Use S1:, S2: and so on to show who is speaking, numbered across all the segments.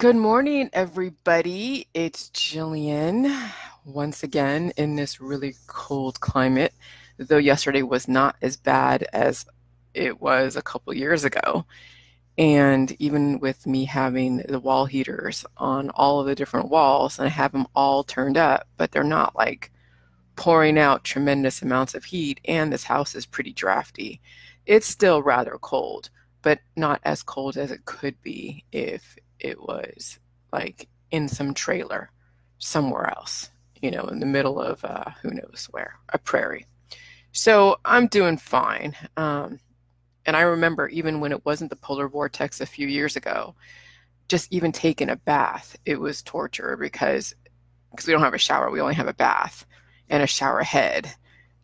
S1: Good morning, everybody. It's Jillian once again in this really cold climate, though yesterday was not as bad as it was a couple years ago. And even with me having the wall heaters on all of the different walls, and I have them all turned up, but they're not like pouring out tremendous amounts of heat, and this house is pretty drafty. It's still rather cold, but not as cold as it could be if it was like in some trailer somewhere else, in the middle of who knows where, a prairie. So I'm doing fine. And I remember even when it wasn't the polar vortex a few years ago, just even taking a bath, it was torture because we don't have a shower, we only have a bath and a shower head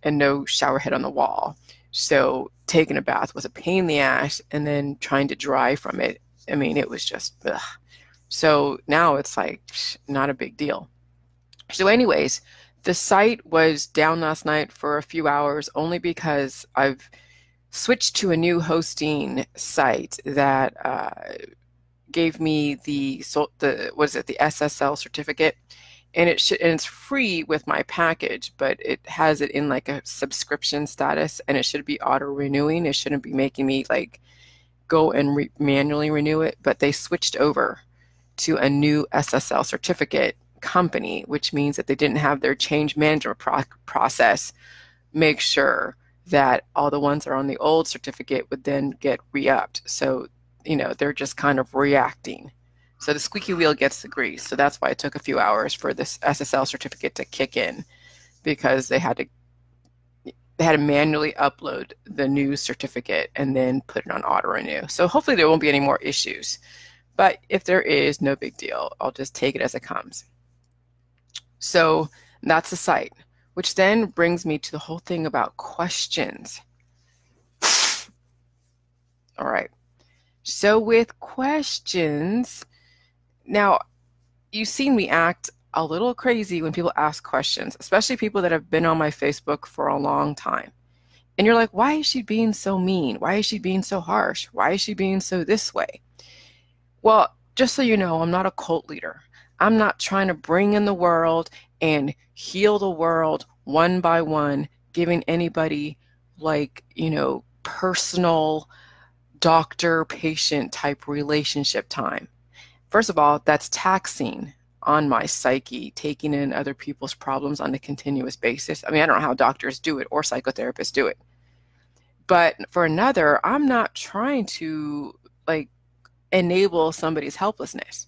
S1: and no shower head on the wall. So taking a bath was a pain in the ass, and then trying to dry from it, I mean, it was just ugh. So now it's like not a big deal. So anyways, the site was down last night for a few hours only because I've switched to a new hosting site that gave me the SSL certificate, and it's free with my package, but it has it in like a subscription status, and it should be auto renewing. It shouldn't be making me like go and manually renew it, but they switched over to a new SSL certificate company, which means that they didn't have their change management process make sure that all the ones that are on the old certificate would then get re-upped. So, they're just kind of reacting. So the squeaky wheel gets the grease. So that's why it took a few hours for this SSL certificate to kick in, because they had to manually upload the new certificate and then put it on auto renew. So hopefully there won't be any more issues. But if there is, no big deal. I'll just take it as it comes. So that's the site, which then brings me to the whole thing about questions. All right. So with questions, now you've seen me act a little crazy when people ask questions, especially people that have been on my Facebook for a long time. And you're like, why is she being so mean? Why is she being so harsh? Why is she being so this way? Well, just so you know, I'm not a cult leader. I'm not trying to bring in the world and heal the world one by one, giving anybody like, personal doctor-patient type relationship time. First of all, that's taxing on my psyche, taking in other people's problems on a continuous basis. I mean, I don't know how doctors do it or psychotherapists do it. But for another, I'm not trying to like enable somebody's helplessness.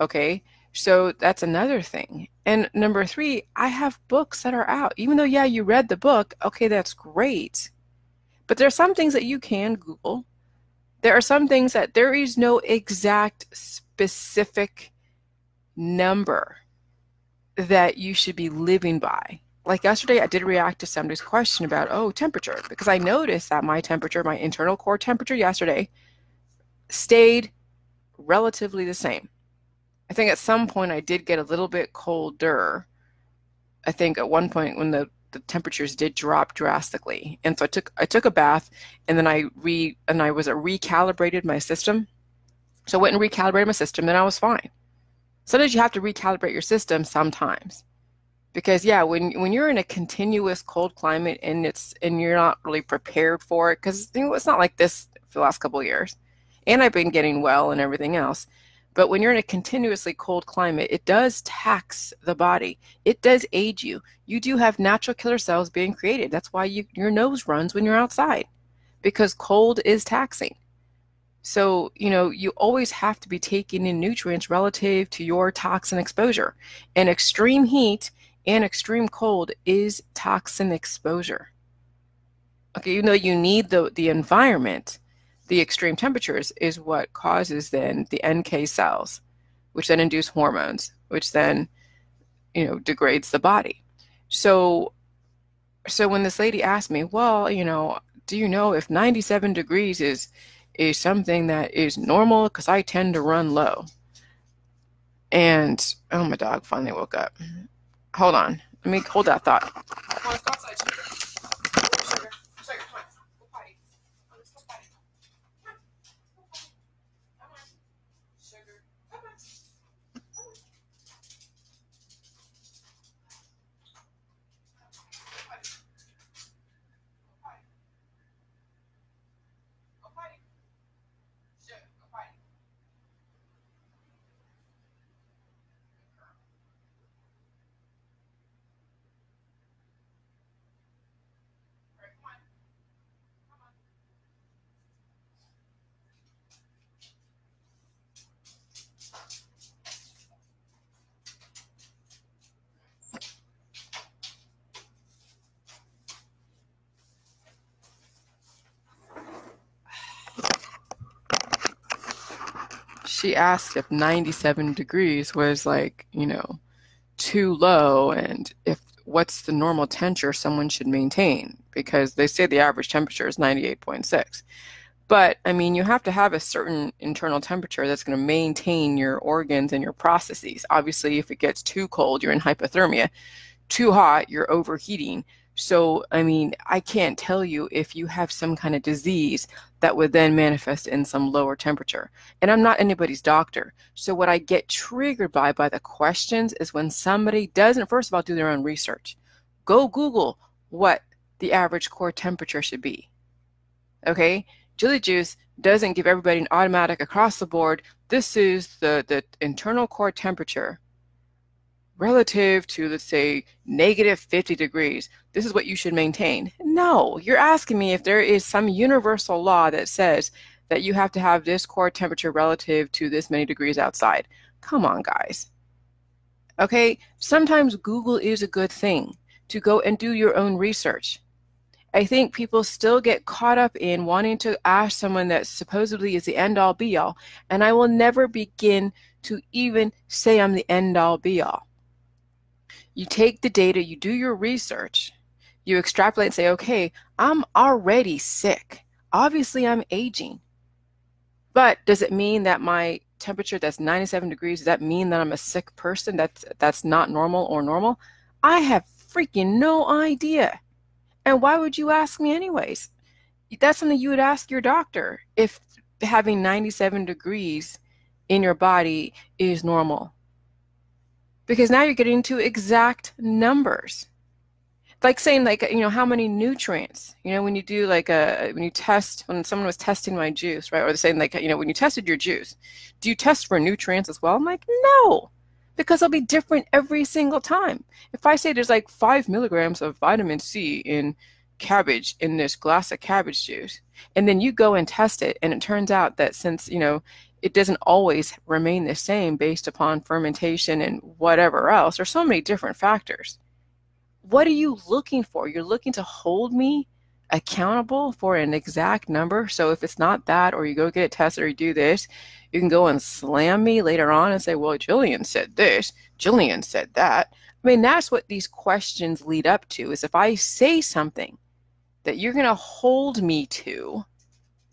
S1: Okay. So that's another thing. And number three, I have books that are out. Even though, yeah, you read the book, okay, that's great. But there are some things that you can Google. There are some things that there is no exact specific number that you should be living by. Like yesterday, I did react to somebody's question about, temperature, because I noticed that my temperature, my internal core temperature yesterday stayed relatively the same. I think at some point I did get a little bit colder. I think at one point when the temperatures did drop drastically. And so I took a bath, and then I recalibrated my system. So I went and recalibrated my system, and I was fine. Sometimes you have to recalibrate your system sometimes. Because yeah, when you're in a continuous cold climate and you're not really prepared for it, because it's not like this for the last couple of years. And I've been getting well and everything else. But when you're in a continuously cold climate, it does tax the body. It does age you. You do have natural killer cells being created. That's why your nose runs when you're outside, because cold is taxing. So, you always have to be taking in nutrients relative to your toxin exposure. And extreme heat and extreme cold is toxin exposure. Okay, even though you need the environment, the extreme temperatures is what causes then the NK cells, which then induce hormones, which then, degrades the body. So when this lady asked me, well, do you know if 97 degrees is something that is normal? Because I tend to run low. And, oh, my dog finally woke up. Hold on. Let me hold that thought. Come on, let's go outside, Sugar. Sugar, come on. Go potty. Let's go potty. Come on. Come on. Sugar, come on. She asked if 97 degrees was like, too low, and if what's the normal temperature someone should maintain, because they say the average temperature is 98.6. But I mean, you have to have a certain internal temperature that's going to maintain your organs and your processes. Obviously, if it gets too cold, you're in hypothermia. Too hot, you're overheating. So, I mean, I can't tell you if you have some kind of disease that would then manifest in some lower temperature. And I'm not anybody's doctor. So what I get triggered by the questions is when somebody doesn't, first of all, do their own research. Go Google what the average core temperature should be. Okay? Chili juice doesn't give everybody an automatic across the board. This is the internal core temperature relative to, let's say, negative 50 degrees. This is what you should maintain. No, you're asking me if there is some universal law that says that you have to have this core temperature relative to this many degrees outside. Come on, guys. Okay, sometimes Google is a good thing to go and do your own research. I think people still get caught up in wanting to ask someone that supposedly is the end-all be-all, and I will never begin to even say I'm the end-all be-all. You take the data, you do your research, you extrapolate and say, okay, I'm already sick. Obviously, I'm aging. But does it mean that my temperature that's 97 degrees, does that mean that I'm a sick person that's not normal or normal? I have freaking no idea. And why would you ask me anyways? That's something you would ask your doctor if having 97 degrees in your body is normal. Because now you're getting to exact numbers. Like saying, like, how many nutrients, when you do like when you test, when someone was testing my juice, right? Or they're saying like, when you tested your juice, do you test for nutrients as well? I'm like, no, because they'll be different every single time. If I say there's like 5 milligrams of vitamin C in cabbage in this glass of cabbage juice, and then you go and test it, and it turns out that since, it doesn't always remain the same based upon fermentation and whatever else. There's so many different factors. What are you looking for? You're looking to hold me accountable for an exact number. So if it's not that, or you go get it tested, or you do this, you can go and slam me later on and say, well, Jillian said this, Jillian said that. I mean, that's what these questions lead up to, is if I say something that you're going to hold me to,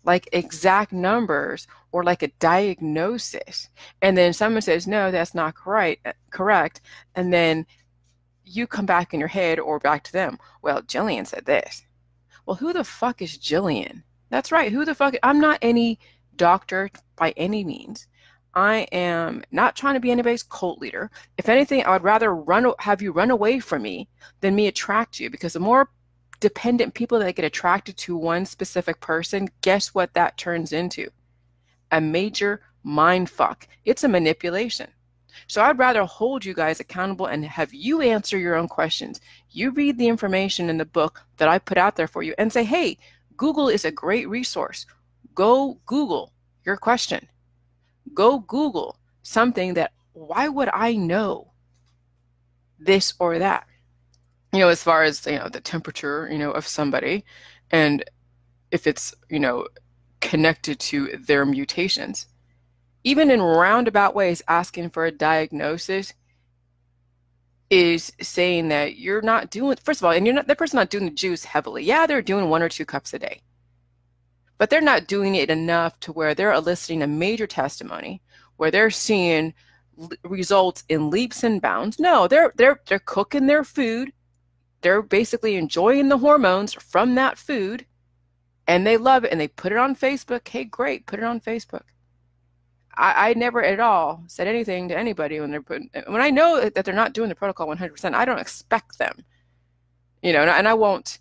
S1: like exact numbers or like a diagnosis, and then someone says, no, that's not correct, and then you come back in your head or back to them, well, Jillian said this. Well, who the fuck is Jillian? That's right, who the fuck? I'm not any doctor by any means. I am not trying to be anybody's cult leader. If anything, I would rather have you run away from me than me attract you, because the more dependent people that get attracted to one specific person, guess what that turns into? A major mind fuck. It's a manipulation. So I'd rather hold you guys accountable and have you answer your own questions. You read the information in the book that I put out there for you and say, hey, Google is a great resource. Go Google your question. Go Google something that, why would I know this or that? As far as, the temperature, of somebody, and if it's, connected to their mutations. Even in roundabout ways, asking for a diagnosis is saying that you're not doing, first of all, and that person's not doing the juice heavily. Yeah, they're doing 1 or 2 cups a day, but they're not doing it enough to where they're eliciting a major testimony, where they're seeing results in leaps and bounds. No, they're cooking their food. They're basically enjoying the hormones from that food, and they love it, and they put it on Facebook. Hey, great, put it on Facebook. I never at all said anything to anybody when I know that they're not doing the protocol 100%, I don't expect them, and I won't,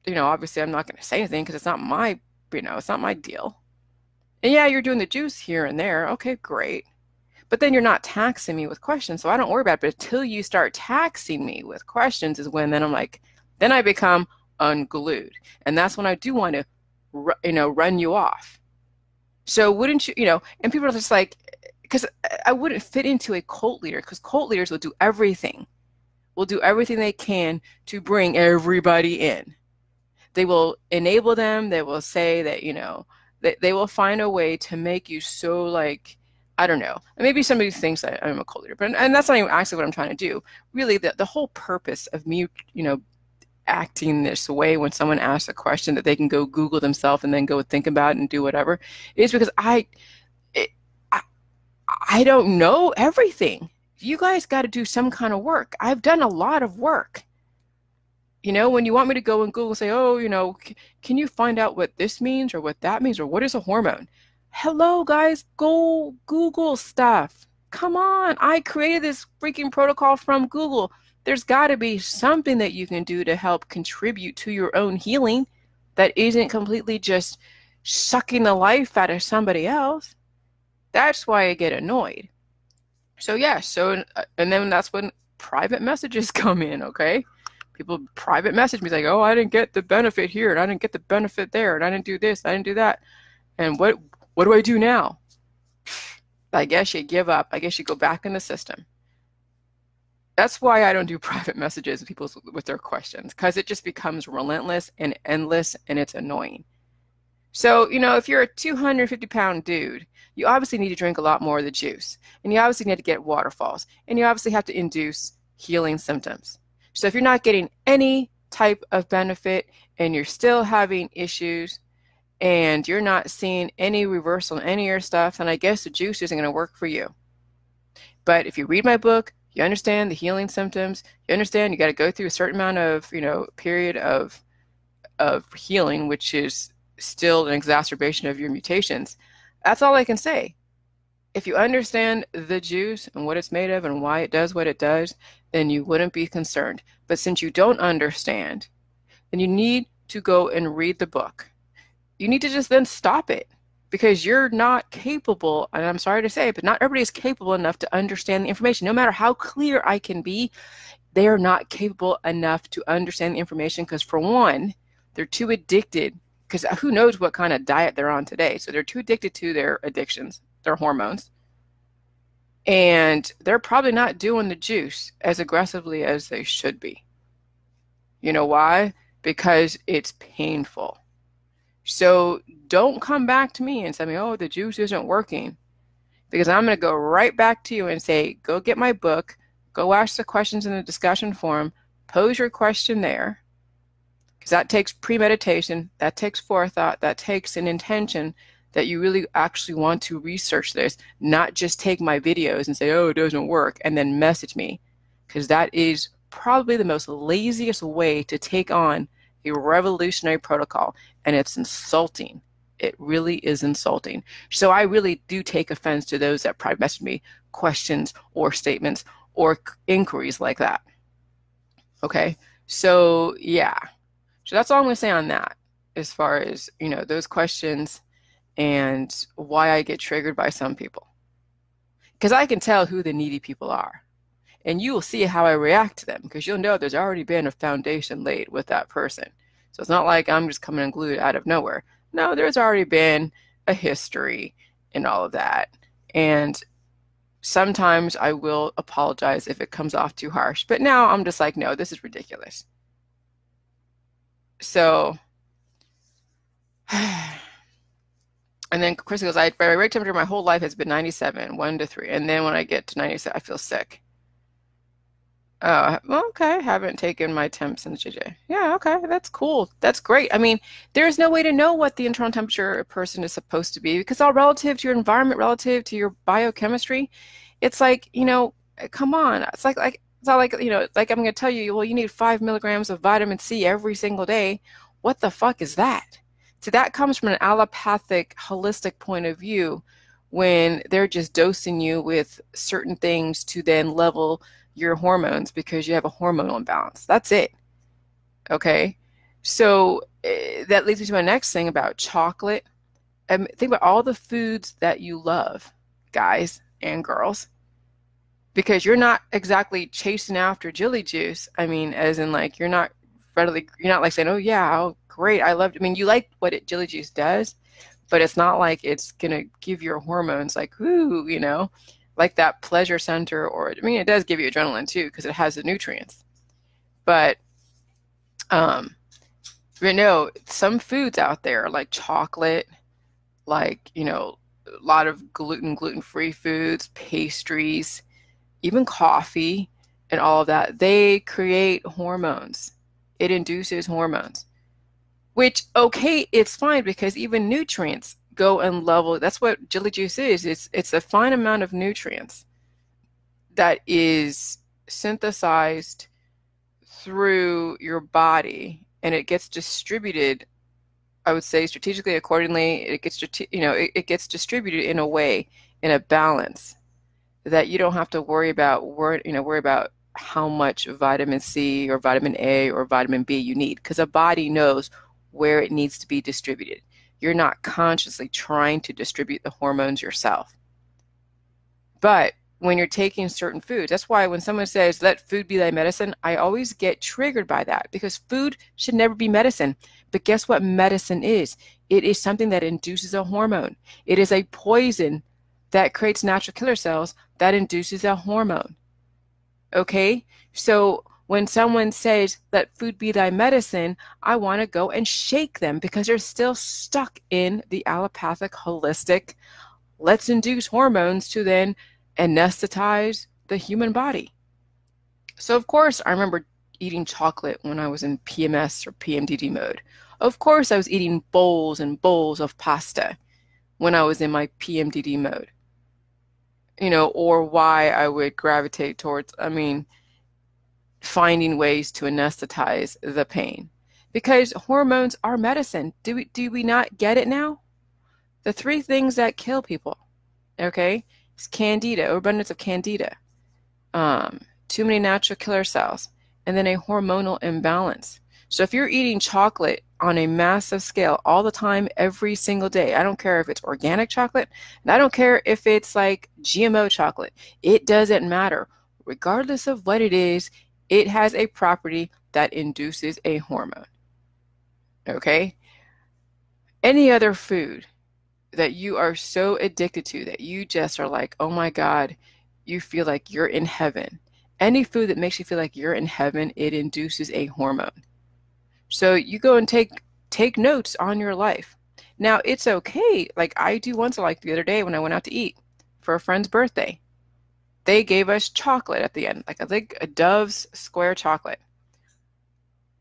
S1: obviously I'm not going to say anything because it's not my, it's not my deal. And yeah, you're doing the juice here and there. Okay, great. But then you're not taxing me with questions, so I don't worry about it. But until you start taxing me with questions is when then I'm like, then I become unglued. And that's when I do want to, run you off. So wouldn't you, and people are just like, because I wouldn't fit into a cult leader, because cult leaders will do everything. Will do everything they can to bring everybody in. They will enable them. They will say that, they will find a way to make you so like I don't know. And maybe somebody thinks that I'm a cult leader, but and that's not even actually what I'm trying to do. Really, the whole purpose of me, acting this way when someone asks a question that they can go Google themselves and then go think about it and do whatever is because it, I, I don't know everything. You guys got to do some kind of work. I've done a lot of work. When you want me to go and Google, say, oh, can you find out what this means or what that means or what is a hormone? Hello, guys, go Google stuff. Come on, I created this freaking protocol from Google. There's got to be something that you can do to help contribute to your own healing that isn't completely just sucking the life out of somebody else. That's why I get annoyed. So yeah, and then that's when private messages come in, okay? People private message me like, oh, I didn't get the benefit here, and I didn't get the benefit there, and I didn't do this, I didn't do that. And what do I do now? I guess you give up. I guess you go back in the system. That's why I don't do private messages with their questions, because it just becomes relentless and endless, and it's annoying. So, if you're a 250-pound dude, you obviously need to drink a lot more of the juice, and you obviously need to get waterfalls, and you obviously have to induce healing symptoms. So if you're not getting any type of benefit and you're still having issues and you're not seeing any reversal in any of your stuff, then I guess the juice isn't going to work for you. But if you read my book, you understand the healing symptoms, you understand you got to go through a certain amount of, period of healing, which is still an exacerbation of your mutations. That's all I can say. If you understand the juice and what it's made of and why it does what it does, then you wouldn't be concerned. But since you don't understand, then you need to go and read the book. You need to just then stop it because you're not capable, and I'm sorry to say, but not everybody is capable enough to understand the information. No matter how clear I can be, they are not capable enough to understand the information because, for one, they're too addicted, because who knows what kind of diet they're on today. So they're too addicted to their addictions, their hormones. And they're probably not doing the juice as aggressively as they should be. You know why? Because it's painful. So don't come back to me and say, oh, the juice isn't working. Because I'm going to go right back to you and say, go get my book, go ask the questions in the discussion forum, pose your question there. Because that takes premeditation, that takes forethought, that takes an intention that you really actually want to research this, not just take my videos and say, oh, it doesn't work, and then message me. Because that is probably the most laziest way to take on a revolutionary protocol, and it's insulting. It really is insulting. So I really do take offense to those that private message me questions or statements or inquiries like that. Okay, so yeah. So that's all I'm going to say on that as far as, those questions and why I get triggered by some people. Because I can tell who the needy people are. And you will see how I react to them, because you'll know there's already been a foundation laid with that person. So it's not like I'm just coming unglued out of nowhere. No, there's already been a history and all of that. And sometimes I will apologize if it comes off too harsh. But now I'm just like, no, this is ridiculous. So, and then Chris goes, my rate temperature my whole life has been 97, 1 to 3. And then when I get to 97, I feel sick. Oh, well, okay. Haven't taken my temp since JJ. Yeah, okay. That's cool. That's great. I mean, there's no way to know what the internal temperature a person is supposed to be, because it's all relative to your environment, relative to your biochemistry. It's like, come on. It's not like, like I'm going to tell you, well, you need 5 milligrams of vitamin C every single day. What the fuck is that? So that comes from an allopathic, holistic point of view, when they're just dosing you with certain things to then level your hormones because you have a hormonal imbalance. That's it. Okay. So that leads me to my next thing about chocolate. Think about all the foods that you love, guys and girls, because you're not exactly chasing after jelly juice. I mean, as in like, you're not like saying, oh yeah, oh great, I loved it. I mean, you like what jelly juice does, but it's not like it's going to give your hormones like, ooh, like that pleasure center, or, I mean, it does give you adrenaline too, because it has the nutrients. But, some foods out there like chocolate, like, a lot of gluten-free foods, pastries, even coffee and all of that, they create hormones. It induces hormones, which, okay, it's fine because even nutrients go and level. That's what jelly juice is. It's a fine amount of nutrients that is synthesized through your body and it gets distributed, I would say strategically, accordingly. It gets, it gets distributed in a way, in a balance that you don't have to worry about, worry about how much vitamin C or vitamin A or vitamin B you need, because a body knows where it needs to be distributed. You're not consciously trying to distribute the hormones yourself. But when you're taking certain foods, that's why when someone says, let food be thy medicine, I always get triggered by that, because food should never be medicine. But guess what medicine is? It is something that induces a hormone. It is a poison that creates natural killer cells that induces a hormone. Okay? So when someone says, let food be thy medicine, I want to go and shake them because they're still stuck in the allopathic, holistic, let's induce hormones to then anesthetize the human body. So of course, I remember eating chocolate when I was in PMS or PMDD mode. Of course, I was eating bowls and bowls of pasta when I was in my PMDD mode. Or why I would gravitate towards, finding ways to anesthetize the pain. Because hormones are medicine. Do we not get it now? The three things that kill people, okay? It's candida, overabundance of candida, too many natural killer cells, and then a hormonal imbalance. So if you're eating chocolate on a massive scale all the time, every single day, I don't care if it's organic chocolate, and I don't care if it's like GMO chocolate, it doesn't matter. Regardless of what it is, it has a property that induces a hormone, okay? Any other food that you are so addicted to that you just are like, oh my God, you feel like you're in heaven. Any food that makes you feel like you're in heaven, it induces a hormone. So you go and take notes on your life. Now it's okay. Like I do once, like the other day when I went out to eat for a friend's birthday, they gave us chocolate at the end, like I think a Dove's square chocolate.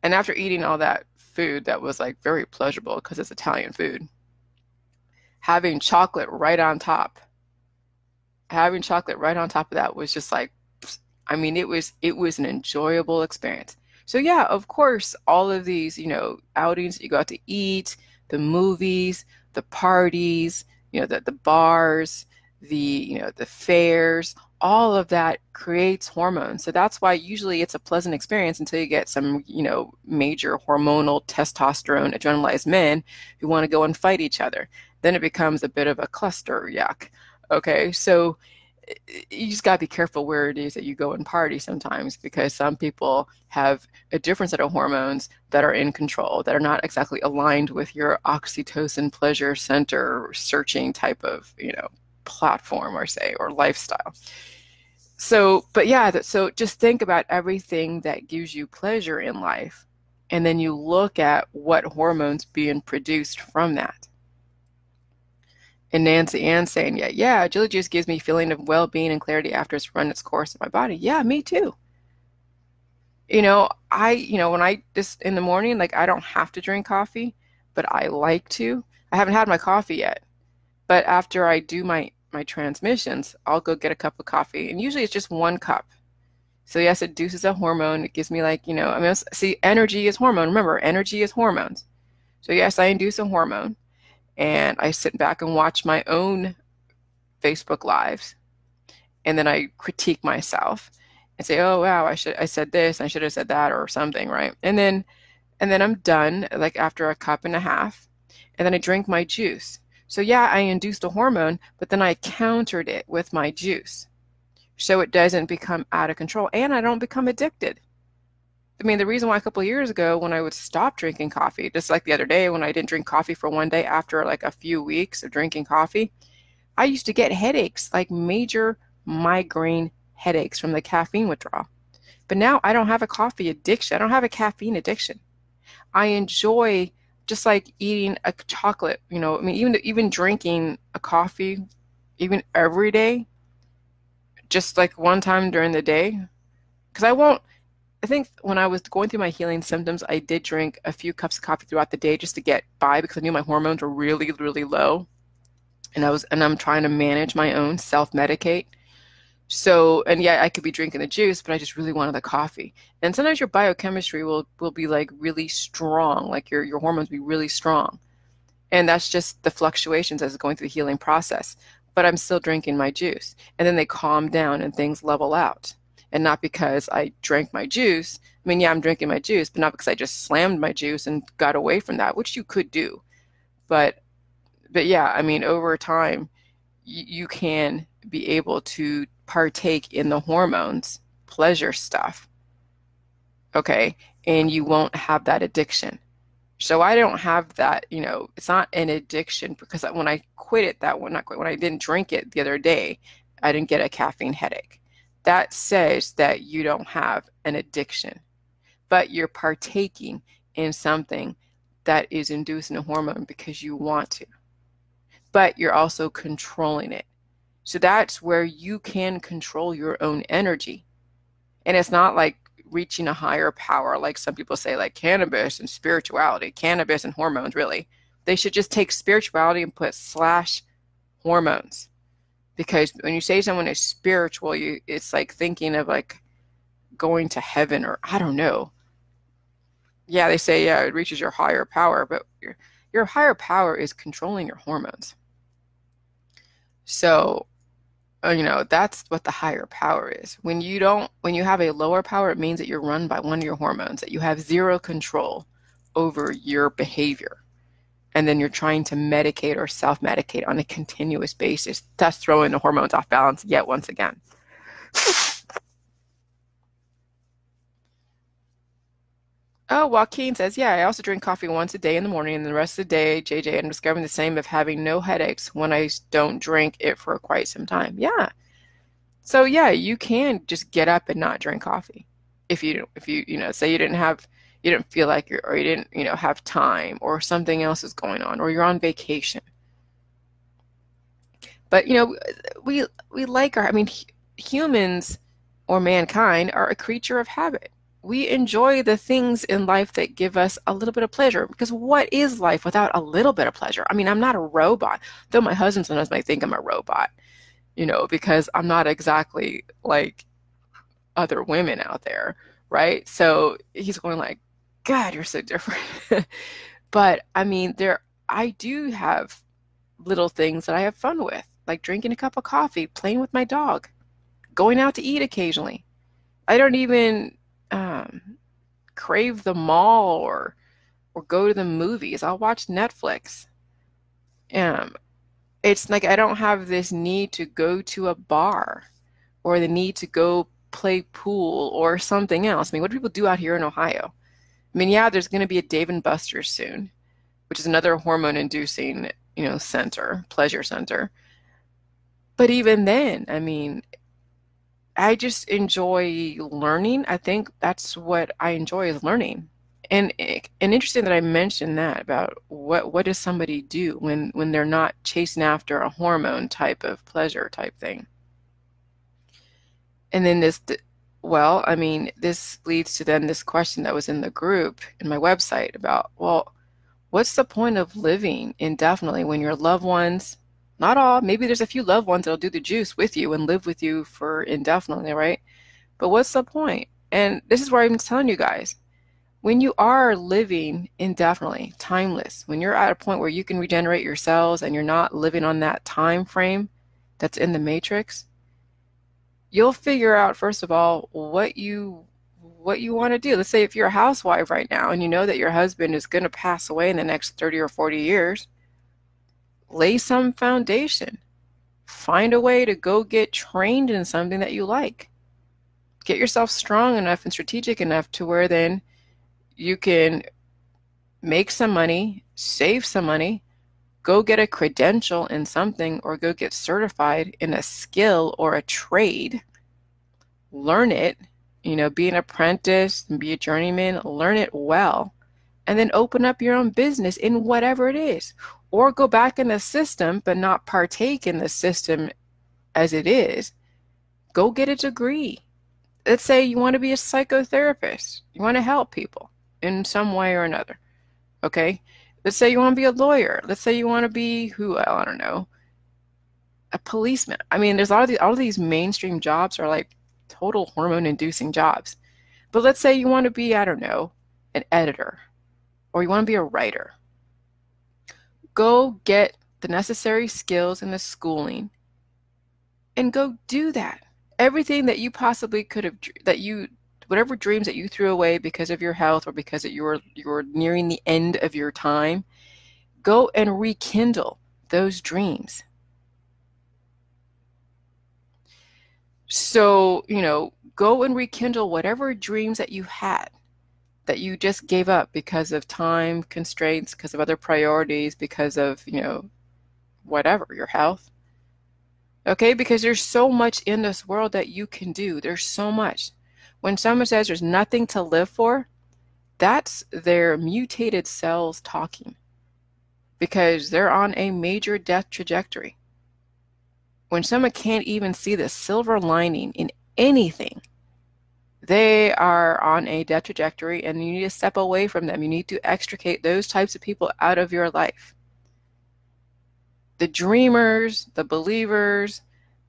S1: And after eating all that food that was like very pleasurable because it's Italian food, having chocolate right on top of that was just like, it was an enjoyable experience. So yeah, of course, all of these, outings, you go out to eat, the movies, the parties, the bars, the fairs, all of that creates hormones. So that's why usually it's a pleasant experience until you get some, major hormonal testosterone adrenalized men who want to go and fight each other. Then it becomes a bit of a cluster yuck. Okay, so you just got to be careful where it is that you go and party sometimes, because some people have a different set of hormones that are in control, that are not exactly aligned with your oxytocin pleasure center searching type of, platform or lifestyle. So, but yeah, so just think about everything that gives you pleasure in life, and then you look at what hormones being produced from that. And Nancy Ann saying, yeah, jelly juice gives me a feeling of well-being and clarity after it's run its course in my body. Yeah, me too. When I just in the morning, like I don't have to drink coffee, but I like to. I haven't had my coffee yet, but after I do my transmissions, I'll go get a cup of coffee, and usually it's just 1 cup. So yes, it induces a hormone. It gives me see, energy is hormone. Remember, energy is hormones. So yes, I induce a hormone. And I sit back and watch my own Facebook lives, and then I critique myself and say, oh wow, I said this, I should have said that or something, right? And then I'm done, like after a cup and a half, and then I drink my juice. So yeah, I induced a hormone, but then I countered it with my juice so it doesn't become out of control and I don't become addicted. The reason why a couple of years ago when I would stop drinking coffee, just like the other day when I didn't drink coffee for one day after like a few weeks of drinking coffee, I used to get headaches, like major migraine headaches from the caffeine withdrawal. But now I don't have a coffee addiction. I don't have a caffeine addiction. I enjoy just like eating a chocolate, you know, I mean, even drinking a coffee, even every day, just like one time during the day, because I think when I was going through my healing symptoms, I did drink a few cups of coffee throughout the day just to get by because I knew my hormones were really, really low. And I'm trying to manage my own, self-medicate. So, and yeah, I could be drinking the juice, but I just really wanted the coffee. And sometimes your biochemistry will be like really strong, like your hormones be really strong. And that's just the fluctuations as it's going through the healing process. But I'm still drinking my juice. And then they calm down and things level out. And not because I drank my juice. I mean, yeah, I'm drinking my juice, but not because I just slammed my juice and got away from that, which you could do. But yeah, I mean, over time, you can be able to partake in the hormones, pleasure stuff, okay? And you won't have that addiction. So I don't have that, you know, it's not an addiction because when I quit it when I didn't drink it the other day, I didn't get a caffeine headache. That says that you don't have an addiction, but you're partaking in something that is inducing a hormone because you want to, but you're also controlling it. So that's where you can control your own energy. And it's not like reaching a higher power, like some people say, like cannabis and spirituality, cannabis and hormones, really. They should just take spirituality and put slash hormones. Because when you say someone is spiritual, it's like thinking of like going to heaven or I don't know. Yeah, they say, yeah, it reaches your higher power, but your higher power is controlling your hormones. So, you know, that's what the higher power is. When you have a lower power, it means that you're run by one of your hormones, that you have zero control over your behavior. And then you're trying to medicate or self-medicate on a continuous basis, thus throwing the hormones off balance yet once again. Oh, Joaquin says, yeah, I also drink coffee once a day in the morning and the rest of the day, JJ, I'm discovering the same of having no headaches when I don't drink it for quite some time. Yeah. So yeah, you can just get up and not drink coffee. You know, say you didn't feel like or you didn't, you know, have time or something else is going on or you're on vacation. But, you know, we like I mean, humans or mankind are a creature of habit. We enjoy the things in life that give us a little bit of pleasure because what is life without a little bit of pleasure? I mean, I'm not a robot, though my husband sometimes might think I'm a robot, you know, because I'm not exactly like other women out there, right? So he's going like, God, you're so different. But I mean, I do have little things that I have fun with, like drinking a cup of coffee, playing with my dog, going out to eat occasionally. I don't even crave the mall or go to the movies. I'll watch Netflix. Um, it's like I don't have this need to go to a bar or the need to go play pool or something else. I mean, what do people do out here in Ohio? I mean, yeah, there's going to be a Dave and Buster's soon, which is another hormone-inducing, you know, pleasure center. But even then, I mean, I just enjoy learning. I think that's what I enjoy is learning. And interesting that I mentioned that about what does somebody do when they're not chasing after a hormone type of pleasure type thing. And then well, I mean, this leads to then this question that was in the group in my website about, well, what's the point of living indefinitely when your loved ones, not all, maybe there's a few loved ones that'll do the juice with you and live with you for indefinitely, right? But what's the point? And this is where I'm telling you guys, when you are living indefinitely, timeless, when you're at a point where you can regenerate your cells and you're not living on that time frame that's in the matrix, you'll figure out, first of all, what you want to do. Let's say if you're a housewife right now and you know that your husband is going to pass away in the next 30 or 40 years, lay some foundation. Find a way to go get trained in something that you like. Get yourself strong enough and strategic enough to where then you can make some money, save some money, go get a credential in something or go get certified in a skill or a trade. Learn it, you know, be an apprentice and be a journeyman, learn it well, and then open up your own business in whatever it is, or go back in the system but not partake in the system as it is. Go get a degree. Let's say you want to be a psychotherapist. You want to help people in some way or another. Okay? Let's say you want to be a lawyer. Let's say you want to be I don't know, a policeman. I mean, there's all of these mainstream jobs are like total hormone inducing jobs. But let's say you want to be, I don't know, an editor, or you want to be a writer. Go get the necessary skills and the schooling and go do that. Everything that you possibly could have, whatever dreams that you threw away because of your health or because you were nearing the end of your time, go and rekindle those dreams. So, go and rekindle whatever dreams that you had that you just gave up because of time constraints, because of other priorities, because of, whatever, your health. Okay, because there's so much in this world that you can do. There's so much. When someone says there's nothing to live for, that's their mutated cells talking, because they're on a major death trajectory. When someone can't even see the silver lining in anything, they are on a death trajectory, and you need to step away from them. You need to extricate those types of people out of your life. The dreamers, the believers,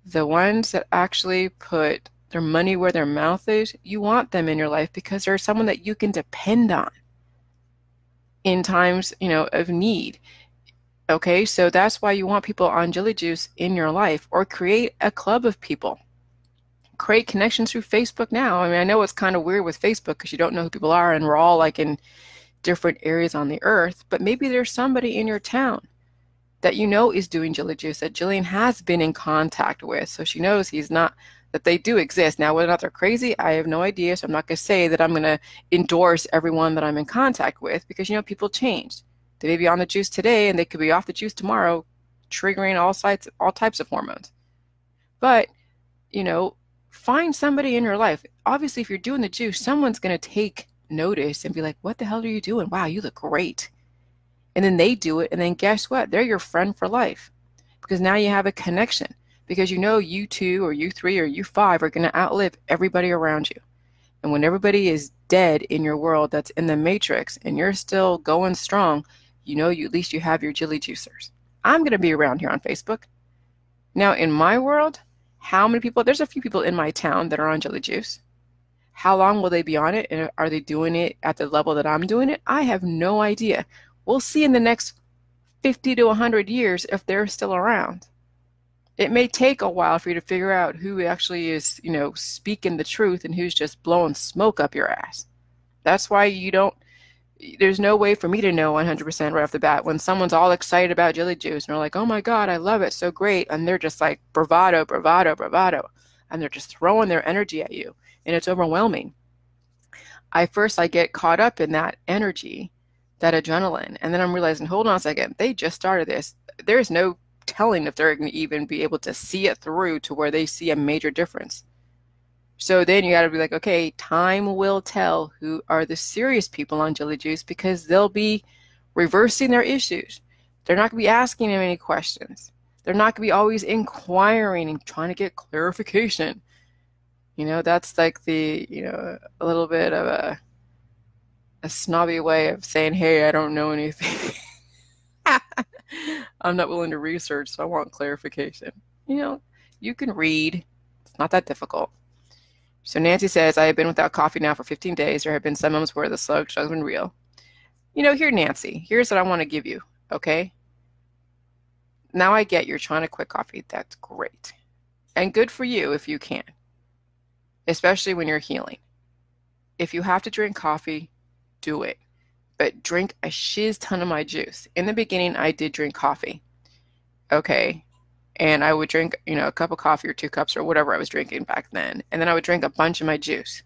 S1: the ones that actually put their money where their mouth is, you want them in your life because they're someone that you can depend on in times, of need. Okay, so that's why you want people on Jelly Juice in your life, or create a club of people. Create connections through Facebook now. I mean, I know it's kind of weird with Facebook because you don't know who people are and we're all like in different areas on the earth, but maybe there's somebody in your town that is doing Jelly Juice that Jillian has been in contact with, so she knows that they do exist. Now, whether or not they're crazy, I have no idea, so I'm not going to say that I'm going to endorse everyone that I'm in contact with, because, people change. They may be on the juice today and they could be off the juice tomorrow, triggering all types of hormones. But, find somebody in your life. Obviously, if you're doing the juice, someone's going to take notice and be like, what the hell are you doing? Wow, you look great. And then they do it, and then guess what? They're your friend for life, because now you have a connection, because you 2 or you 3 or you 5 are going to outlive everybody around you. And when everybody is dead in your world that's in the matrix and you're still going strong, at least you have your Jilly Juicers. I'm going to be around here on Facebook. Now, in my world, how many people? There's a few people in my town that are on Jelly Juice. How long will they be on it? And are they doing it at the level that I'm doing it? I have no idea. We'll see in the next 50 to 100 years if they're still around. It may take a while for you to figure out who actually is, speaking the truth and who's just blowing smoke up your ass. That's why there's no way for me to know 100% right off the bat when someone's all excited about Jelly Juice and they're like, oh my God, I love it, so great. And they're just like bravado, bravado, bravado. And they're just throwing their energy at you. And it's overwhelming. I get caught up in that energy, that adrenaline. And then I'm realizing, hold on a second, they just started this. There's no telling if they're going to even be able to see it through to where they see a major difference. So then you got to be like, okay, time will tell who are the serious people on Jelly Juice, because they'll be reversing their issues. They're not going to be asking them any questions. They're not going to be always inquiring and trying to get clarification. That's like a little bit of a snobby way of saying, hey, I don't know anything. I'm not willing to research, so I want clarification. You can read. It's not that difficult. So Nancy says, I have been without coffee now for 15 days. There have been some moments where the slug has been real. Here, Nancy, here's what I want to give you, okay? Now I get you're trying to quit coffee. That's great. And good for you if you can, especially when you're healing. If you have to drink coffee, do it. But drink a shiz ton of my juice. In the beginning, I did drink coffee, okay? And I would drink, a cup of coffee or 2 cups or whatever I was drinking back then. And then I would drink a bunch of my juice.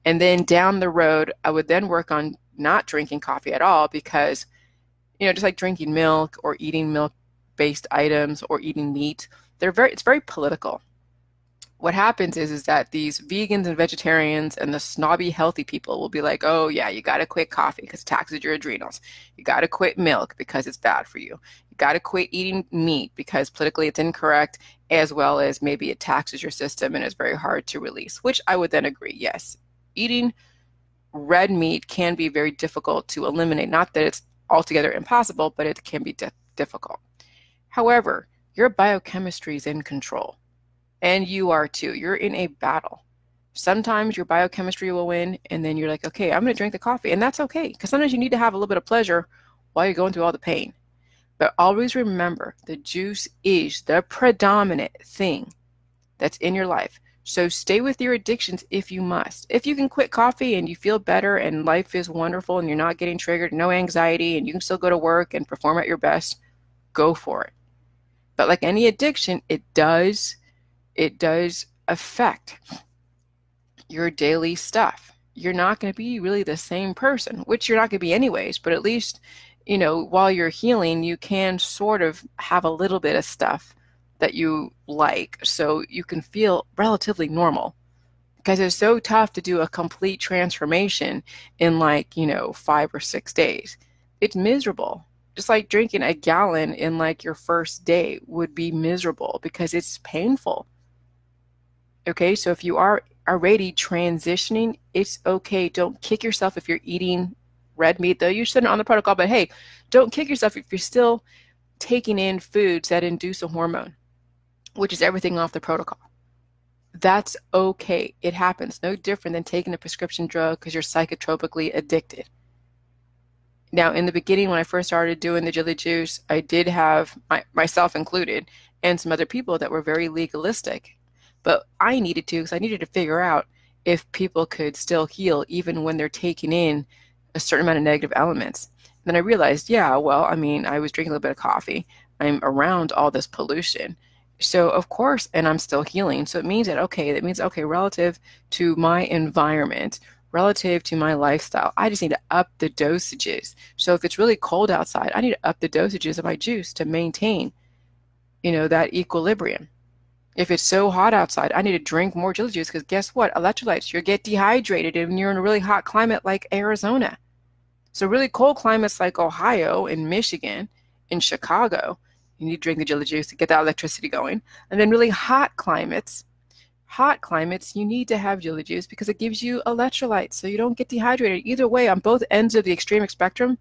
S1: And then down the road, I would then work on not drinking coffee at all, because, just like drinking milk or eating milk-based items or eating meat, it's very political. what happens is that these vegans and vegetarians and the snobby healthy people will be like, oh yeah, you got to quit coffee because it taxes your adrenals. You got to quit milk because it's bad for you. You got to quit eating meat because politically it's incorrect, as well as maybe it taxes your system and is very hard to release, which I would then agree. Yes, eating red meat can be very difficult to eliminate. Not that it's altogether impossible, but it can be difficult. However, your biochemistry is in control. And you are too. You're in a battle. Sometimes your biochemistry will win, and then you're like, okay, I'm going to drink the coffee. And that's okay, because sometimes you need to have a little bit of pleasure while you're going through all the pain. But always remember, the juice is the predominant thing that's in your life. So stay with your addictions if you must. If you can quit coffee and you feel better and life is wonderful and you're not getting triggered, no anxiety, and you can still go to work and perform at your best, go for it. But like any addiction, it does affect your daily stuff. You're not going to be really the same person, which you're not going to be anyways, but at least, while you're healing, you can sort of have a little bit of stuff that you like, so you can feel relatively normal, because it's so tough to do a complete transformation in 5 or 6 days. It's miserable. Just like drinking a gallon in your first day would be miserable because it's painful. Okay, so if you are already transitioning, it's okay. Don't kick yourself if you're eating red meat, though you shouldn't on the protocol, but hey, don't kick yourself if you're still taking in foods that induce a hormone, which is everything off the protocol. That's okay. It happens. No different than taking a prescription drug because you're psychotropically addicted. Now, in the beginning, when I first started doing the Jilly Juice, I did have, myself included, and some other people that were very legalistic. But I needed to, because I needed to figure out if people could still heal even when they're taking in a certain amount of negative elements. And then I realized, yeah, well, I was drinking a little bit of coffee. I'm around all this pollution. So, of course, and I'm still healing. So it means that, relative to my environment, relative to my lifestyle, I just need to up the dosages. So if it's really cold outside, I need to up the dosages of my juice to maintain, that equilibrium. If it's so hot outside, I need to drink more Jilly Juice because guess what? Electrolytes, you get dehydrated and you're in a really hot climate like Arizona. So really cold climates like Ohio and Michigan and Chicago, you need to drink the Jilly Juice to get that electricity going. And then really hot climates, you need to have Jilly Juice because it gives you electrolytes so you don't get dehydrated. Either way, on both ends of the extreme spectrum,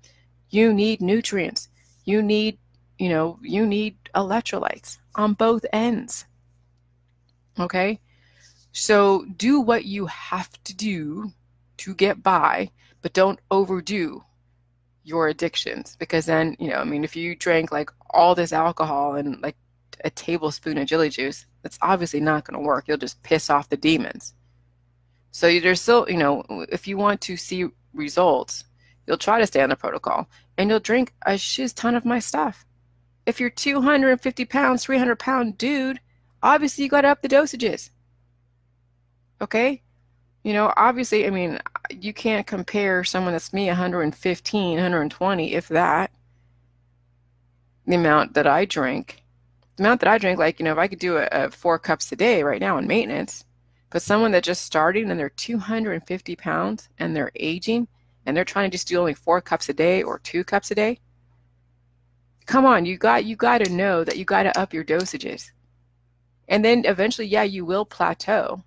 S1: you need nutrients. You need electrolytes on both ends. Okay? So do what you have to do to get by, but don't overdo your addictions, because then, if you drank all this alcohol and a tablespoon of Jilly Juice, that's obviously not going to work. You'll just piss off the demons. So there's still, if you want to see results, you'll try to stay on the protocol and you'll drink a shiz ton of my stuff. If you're 250 pounds, 300-pound dude, obviously you got to up the dosages. Okay? Obviously, you can't compare someone that's me, 115, 120, if that, the amount that I drink. The amount that I drink, if I could do a 4 cups a day right now in maintenance, but someone that just started and they're 250 pounds and they're aging and they're trying to just do only 4 cups a day or 2 cups a day, come on, you got to know that you got to up your dosages. And then eventually, yeah, you will plateau.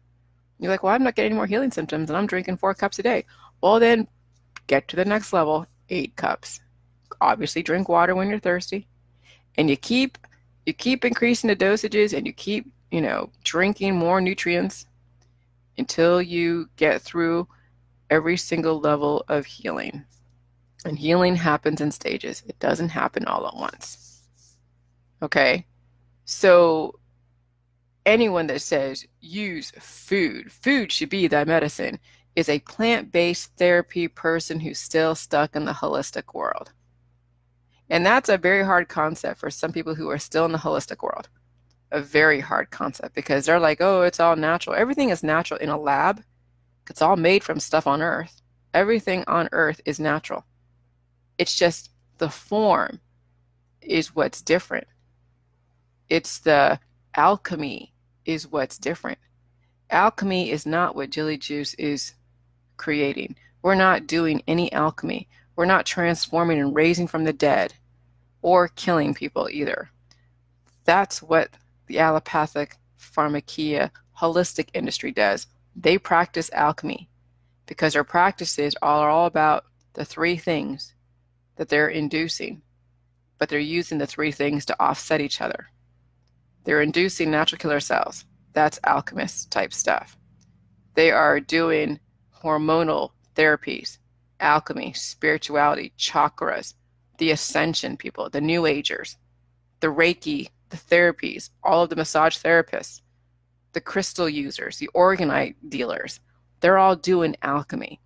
S1: You're like, well, I'm not getting any more healing symptoms and I'm drinking 4 cups a day. Well, then get to the next level, 8 cups. Obviously, drink water when you're thirsty. And you keep increasing the dosages and you keep, drinking more nutrients until you get through every single level of healing. And healing happens in stages. It doesn't happen all at once. Okay? So anyone that says use food should be thy medicine is a plant-based therapy person who's still stuck in the holistic world. And that's a very hard concept for some people who are still in the holistic world. A very hard concept because they're like, oh, it's all natural. Everything is natural in a lab. It's all made from stuff on Earth. Everything on Earth is natural. It's just the form is what's different. It's the alchemy is what's different. Alchemy is not what Jilly Juice is creating. We're not doing any alchemy. We're not transforming and raising from the dead or killing people either. That's what the allopathic pharmacia holistic industry does. They practice alchemy because their practices are all about the three things that they're inducing, but they're using the three things to offset each other. They're inducing natural killer cells. That's alchemist type stuff. They are doing hormonal therapies, alchemy, spirituality, chakras, the ascension people, the new agers, the Reiki, the therapies, all of the massage therapists, the crystal users, the orgonite dealers. They're all doing alchemy.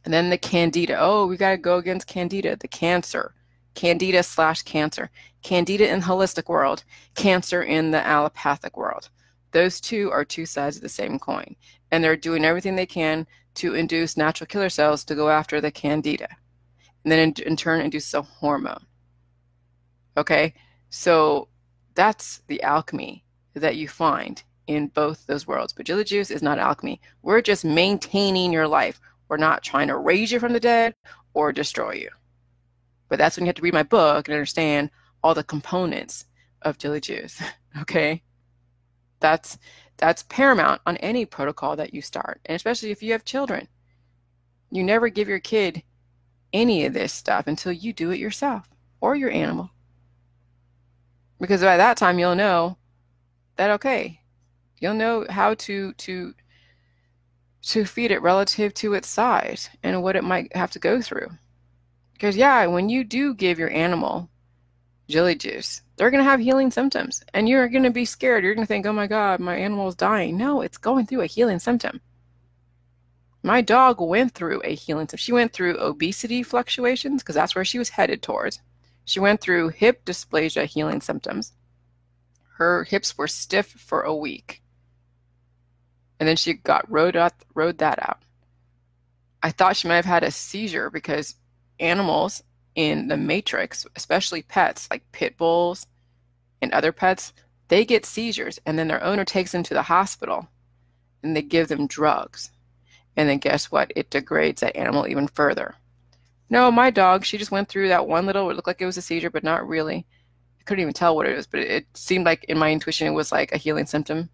S1: And then the candida. Oh, we got to go against candida, the cancer. Candida/cancer. Candida in the holistic world, cancer in the allopathic world. Those two are two sides of the same coin. And they're doing everything they can to induce natural killer cells to go after the candida. And then in turn induce a hormone. Okay? So that's the alchemy that you find in both those worlds. But Jilly Juice is not alchemy. We're just maintaining your life. We're not trying to raise you from the dead or destroy you. But that's when you have to read my book and understand all the components of Jilly Juice. Okay? That's paramount on any protocol that you start, and especially if you have children. You never give your kid any of this stuff until you do it yourself or your animal. Because by that time you'll know that, okay, you'll know how to feed it relative to its size and what it might have to go through. Because yeah, when you do give your animal Jilly Juice, they're going to have healing symptoms and you're going to be scared. You're going to think, oh my God, my animal is dying. No, it's going through a healing symptom. My dog went through a healing symptom. She went through obesity fluctuations because that's where she was headed towards. She went through hip dysplasia healing symptoms. Her hips were stiff for a week. And then she rode that out. I thought she might have had a seizure because animals in the matrix, especially pets like pit bulls and other pets, they get seizures and then their owner takes them to the hospital and they give them drugs. And then guess what? It degrades that animal even further. No, my dog, she just went through that one little, it looked like it was a seizure, but not really. I couldn't even tell what it was, but it seemed like in my intuition it was like a healing symptom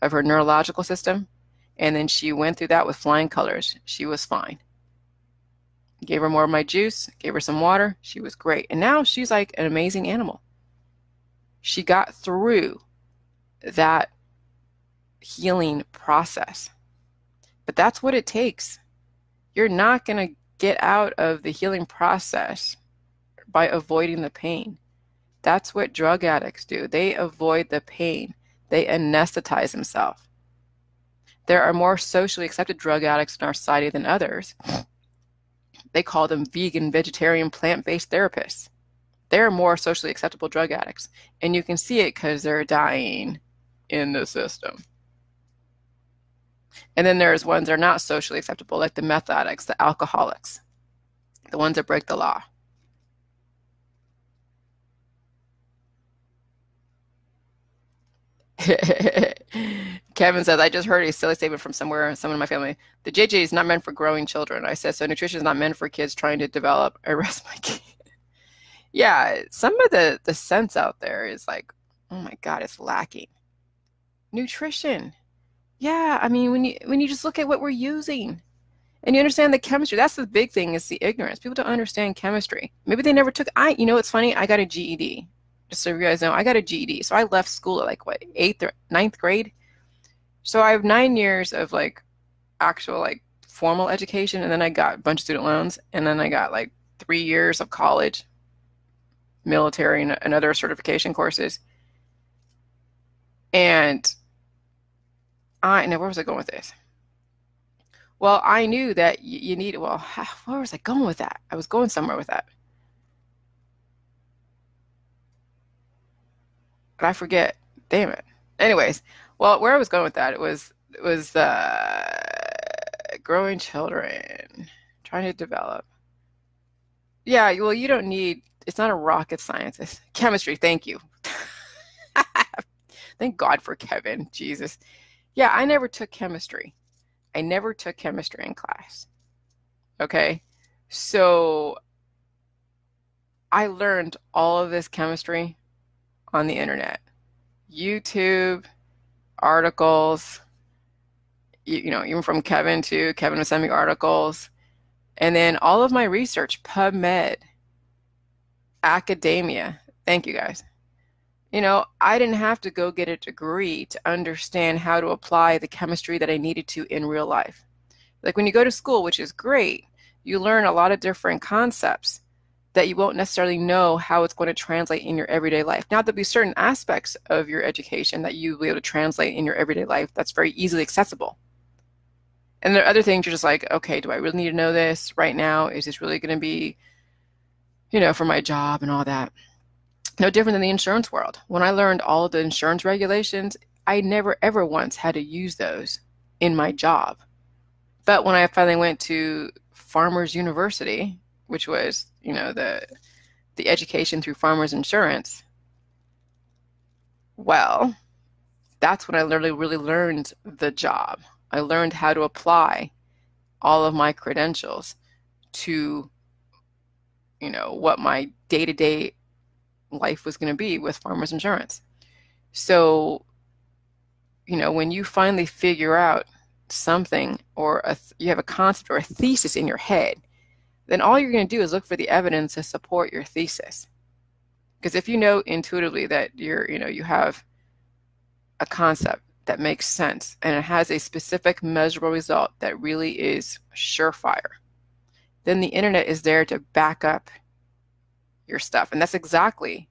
S1: of her neurological system. And then she went through that with flying colors. She was fine. Gave her more of my juice, gave her some water. She was great. And now she's like an amazing animal. She got through that healing process. But that's what it takes. You're not going to get out of the healing process by avoiding the pain. That's what drug addicts do. They avoid the pain. They anesthetize themselves. There are more socially accepted drug addicts in our society than others. They call them vegan, vegetarian, plant-based therapists. They're more socially acceptable drug addicts. And you can see it because they're dying in the system. And then there's ones that are not socially acceptable, like the meth addicts, the alcoholics, the ones that break the law. Kevin says, I just heard a silly statement from someone in my family. The JJ is not meant for growing children. I said, so nutrition is not meant for kids trying to develop. I rest my case. Yeah, some of the sense out there is like, oh my God, it's lacking. Nutrition. Yeah, I mean, when you just look at what we're using and you understand the chemistry, that's the big thing is the ignorance. People don't understand chemistry. Maybe they never took, you know, it's funny, I got a GED. Just so you guys know, I got a GED. So I left school at like what, 8th or 9th grade. So I have 9 years of like actual like formal education. And then I got a bunch of student loans. And then I got like 3 years of college, military, and other certification courses. And now where was I going with this? Well, I knew that you need, well, where was I going with that? I was going somewhere with that. But I forget. Damn it. Anyways, well, where I was going with that, it was growing children, trying to develop. Yeah, well, you don't need, it's not a rocket science. It's chemistry. Thank you. Thank God for Kevin. Jesus. Yeah, I never took chemistry. I never took chemistry in class. Okay. So I learned all of this chemistry on the internet, YouTube, articles, even from Kevin too. Kevin would send me articles. And then all of my research, PubMed, academia. Thank you guys. I didn't have to go get a degree to understand how to apply the chemistry that I needed to in real life. Like when you go to school, which is great, you learn a lot of different concepts that you won't necessarily know how it's going to translate in your everyday life. Now, there'll be certain aspects of your education that you'll be able to translate in your everyday life that's very easily accessible. And there are other things you're just like, okay, do I really need to know this right now? Is this really going to be, for my job and all that? No different than the insurance world. When I learned all of the insurance regulations, I never ever once had to use those in my job. But when I finally went to Farmers University, which was, the education through Farmers Insurance, well, that's when I literally really learned the job. I learned how to apply all of my credentials to, what my day-to-day life was going to be with Farmers Insurance. So, when you finally figure out something or you have a concept or a thesis in your head, then all you're going to do is look for the evidence to support your thesis. Because if you know intuitively that you have a concept that makes sense and it has a specific measurable result that really is surefire, then the internet is there to back up your stuff. And that's exactly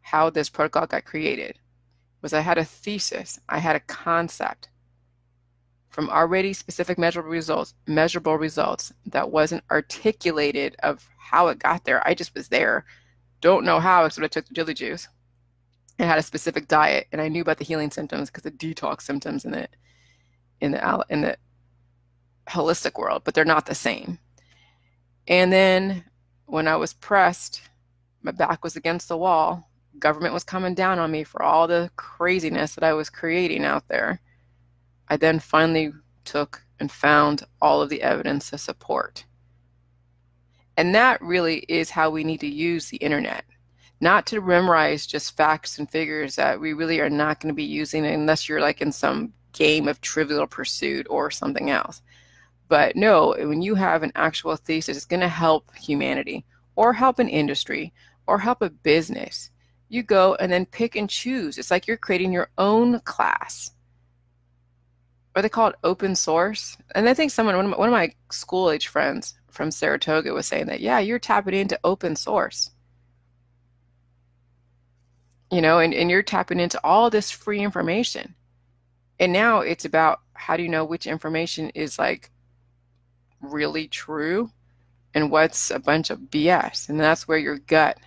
S1: how this protocol got created. Was I had a thesis, I had a concept from already specific measurable results that wasn't articulated of how it got there. I just was there. Don't know how, except I took the dilly juice and had a specific diet, and I knew about the healing symptoms because the detox symptoms in the holistic world, but they're not the same. And then when I was pressed, my back was against the wall. Government was coming down on me for all the craziness that I was creating out there. I then finally took and found all of the evidence to support. And that really is how we need to use the internet. Not to memorize just facts and figures that we really are not going to be using unless you're like in some game of Trivial Pursuit or something else. But no, when you have an actual thesis, it's going to help humanity or help an industry or help a business. You go and then pick and choose. It's like you're creating your own class. Or they call it open source. And I think one of my school age friends from Saratoga was saying that, yeah, you're tapping into open source. And you're tapping into all this free information. And now it's about how do you know which information is like really true and what's a bunch of BS. And that's where your gut,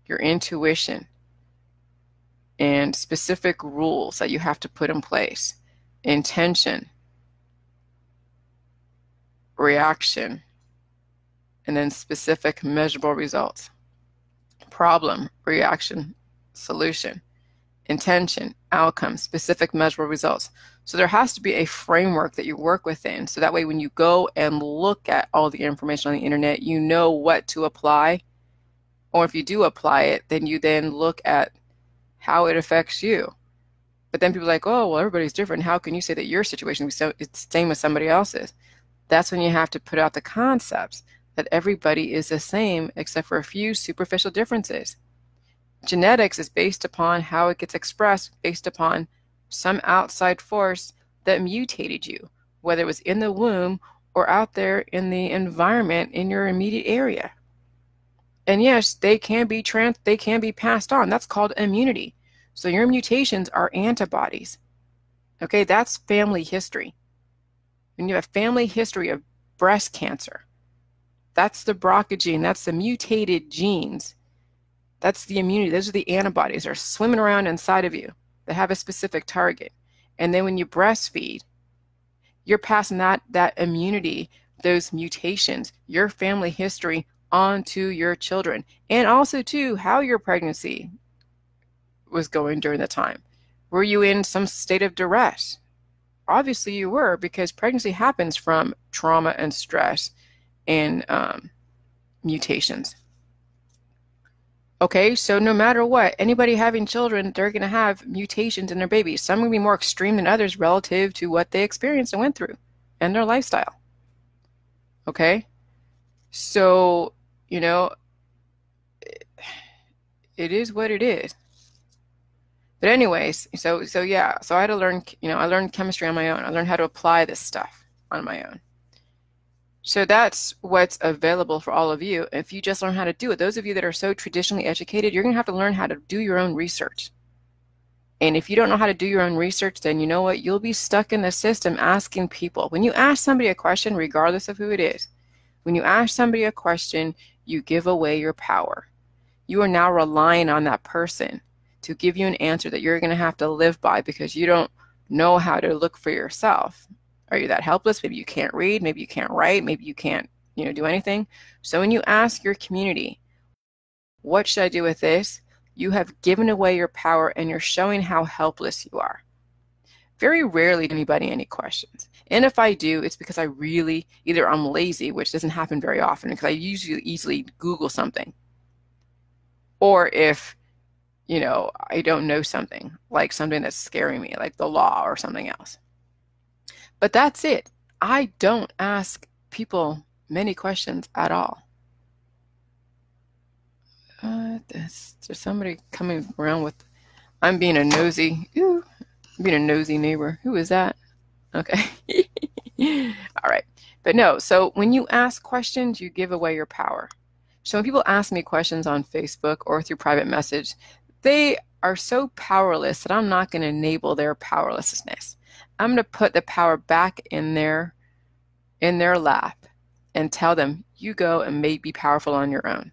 S1: your intuition, and specific rules that you have to put in place, intention, reaction, and then specific measurable results. Problem, reaction, solution, intention, outcome, specific measurable results. So there has to be a framework that you work within. So that way when you go and look at all the information on the internet, you know what to apply. Or if you do apply it, then you then look at how it affects you. But then people are like, oh, well, everybody's different. How can you say that your situation is the same as somebody else's? That's when you have to put out the concepts that everybody is the same except for a few superficial differences. Genetics is based upon how it gets expressed based upon some outside force that mutated you, whether it was in the womb or out there in the environment in your immediate area. And yes, they can be passed on. That's called immunity. So your mutations are antibodies. Okay, that's family history. When you have family history of breast cancer, that's the BRCA gene, that's the mutated genes. That's the immunity. Those are the antibodies that are swimming around inside of you that have a specific target. And then when you breastfeed, you're passing that immunity, those mutations, your family history onto your children. And also, too, how your pregnancy was going during the time. Were you in some state of duress? Obviously you were, because pregnancy happens from trauma and stress and mutations. Okay, so no matter what, anybody having children, they're going to have mutations in their babies. Some are going to be more extreme than others relative to what they experienced and went through and their lifestyle. Okay, so, you know, it is what it is. But anyways, so yeah, so I had to learn, I learned chemistry on my own. I learned how to apply this stuff on my own. So that's what's available for all of you. If you just learn how to do it, those of you that are so traditionally educated, you're going to have to learn how to do your own research. And if you don't know how to do your own research, then you know what? You'll be stuck in the system asking people. When you ask somebody a question, regardless of who it is, when you ask somebody a question, you give away your power. You are now relying on that person to give you an answer that you're going to have to live by because you don't know how to look for yourself. Are you that helpless? Maybe you can't read, maybe you can't write, maybe you can't, do anything. So when you ask your community, what should I do with this? You have given away your power and you're showing how helpless you are. Very rarely do anybody any questions. And if I do, it's because I really, either I'm lazy, which doesn't happen very often because I usually easily Google something. Or if, I don't know something, like something that's scaring me, like the law or something else. But that's it. I don't ask people many questions at all. There's somebody coming around with, I'm being a nosy, being a nosy neighbor. Who is that? Okay. All right. But no, so when you ask questions, you give away your power. So when people ask me questions on Facebook or through private message, they are so powerless that I'm not going to enable their powerlessness. I'm going to put the power back in their lap and tell them, you go and be powerful on your own.